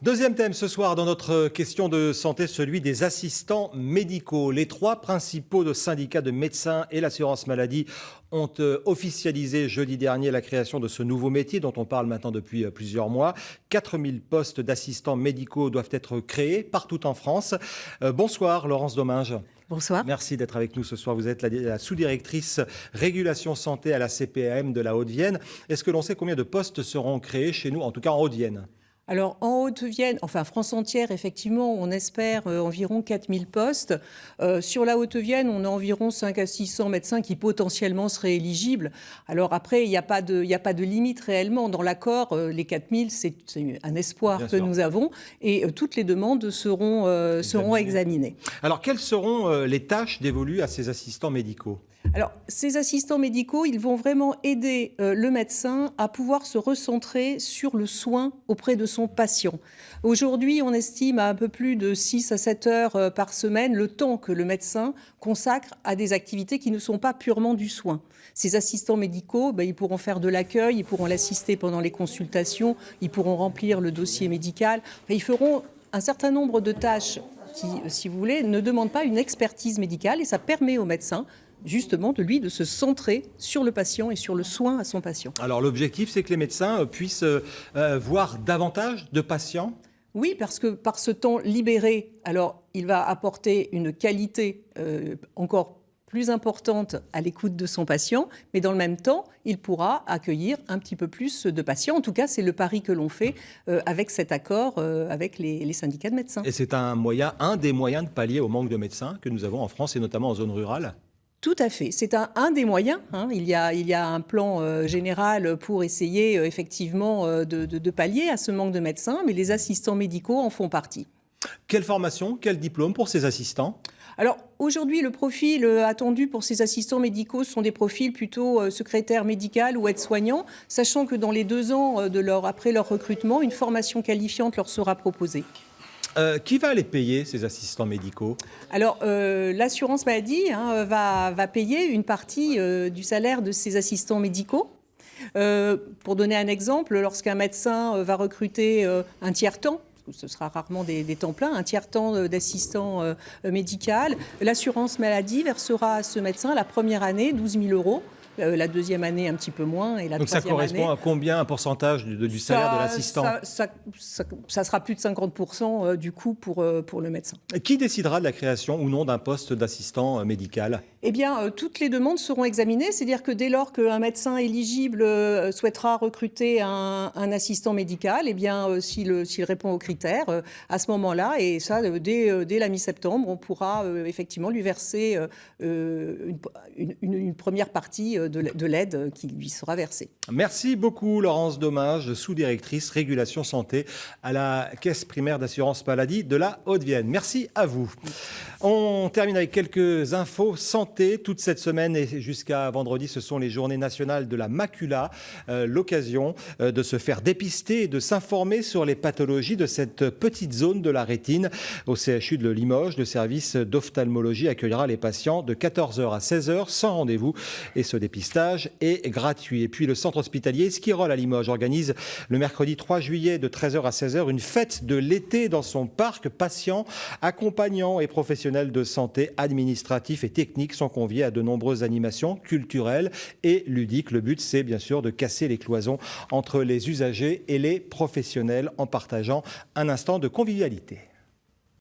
Deuxième thème ce soir dans notre question de santé, celui des assistants médicaux. Les trois principaux syndicats de médecins et l'assurance maladie ont officialisé jeudi dernier la création de ce nouveau métier dont on parle maintenant depuis plusieurs mois. 4000 postes d'assistants médicaux doivent être créés partout en France. Bonsoir Laurence Domingue. Bonsoir. Merci d'être avec nous ce soir. Vous êtes la sous-directrice régulation santé à la CPAM de la Haute-Vienne. Est-ce que l'on sait combien de postes seront créés chez nous, en tout cas en Haute-Vienne ? Alors, en Haute-Vienne, enfin France entière, effectivement, on espère environ 4000 postes. Sur la Haute-Vienne, on a environ 5 à 600 médecins qui potentiellement seraient éligibles. Alors après, il n'y a pas de limite réellement. Dans l'accord, les 4000, c'est un espoir que nous avons. Et toutes les demandes seront examinées. Alors, quelles seront les tâches dévolues à ces assistants médicaux ? Alors, ces assistants médicaux, ils vont vraiment aider le médecin à pouvoir se recentrer sur le soin auprès de son patient. Aujourd'hui, on estime à un peu plus de 6 à 7 heures par semaine le temps que le médecin consacre à des activités qui ne sont pas purement du soin. Ces assistants médicaux, ils pourront faire de l'accueil, ils pourront l'assister pendant les consultations, ils pourront remplir le dossier médical, ils feront un certain nombre de tâches qui, si vous voulez, ne demandent pas une expertise médicale et ça permet au médecin justement de se centrer sur le patient et sur le soin à son patient. Alors l'objectif, c'est que les médecins puissent voir davantage de patients ? Oui, parce que par ce temps libéré, alors il va apporter une qualité encore plus importante à l'écoute de son patient, mais dans le même temps, il pourra accueillir un petit peu plus de patients. En tout cas, c'est le pari que l'on fait avec cet accord avec les syndicats de médecins. Et c'est un des moyens de pallier au manque de médecins que nous avons en France et notamment en zone rurale ? Tout à fait. C'est un des moyens. Il y a un plan général pour essayer effectivement de pallier à ce manque de médecins, mais les assistants médicaux en font partie. Quelle formation, quel diplôme pour ces assistants ? Alors aujourd'hui, le profil attendu pour ces assistants médicaux sont des profils plutôt secrétaire médical ou aide-soignant, sachant que dans les 2 ans après leur recrutement, une formation qualifiante leur sera proposée. Qui va les payer, ces assistants médicaux ? Alors, l'assurance maladie va payer une partie du salaire de ces assistants médicaux. Pour donner un exemple, lorsqu'un médecin va recruter un tiers-temps, ce sera rarement des temps pleins, un tiers-temps d'assistant médical, l'assurance maladie versera à ce médecin la première année 12 000 €. La deuxième année, un petit peu moins. Et la Donc ça correspond année, à combien, un pourcentage du salaire de l'assistant ? Ça sera plus de 50% du coût pour le médecin. Qui décidera de la création ou non d'un poste d'assistant médical ? Eh bien, toutes les demandes seront examinées. C'est-à-dire que dès lors qu'un médecin éligible souhaitera recruter un assistant médical, eh bien, s'il répond aux critères, à ce moment-là, et ça, dès la mi-septembre, on pourra effectivement lui verser une première partie de l'aide qui lui sera versée. Merci beaucoup Laurence Domingue, sous-directrice régulation santé à la Caisse primaire d'assurance maladie de la Haute-Vienne. Merci à vous. On termine avec quelques infos santé. Toute cette semaine et jusqu'à vendredi, ce sont les journées nationales de la macula. L'occasion de se faire dépister et de s'informer sur les pathologies de cette petite zone de la rétine. Au CHU de Limoges, le service d'ophtalmologie accueillera les patients de 14 h à 16 h sans rendez-vous. Et ce dépistage est gratuit. Et puis le centre hospitalier Skirol à Limoges organise le mercredi 3 juillet de 13 h à 16 h une fête de l'été dans son parc. Patients, accompagnants et professionnels de santé administratifs et techniques sont conviés à de nombreuses animations culturelles et ludiques. Le but, c'est bien sûr de casser les cloisons entre les usagers et les professionnels en partageant un instant de convivialité.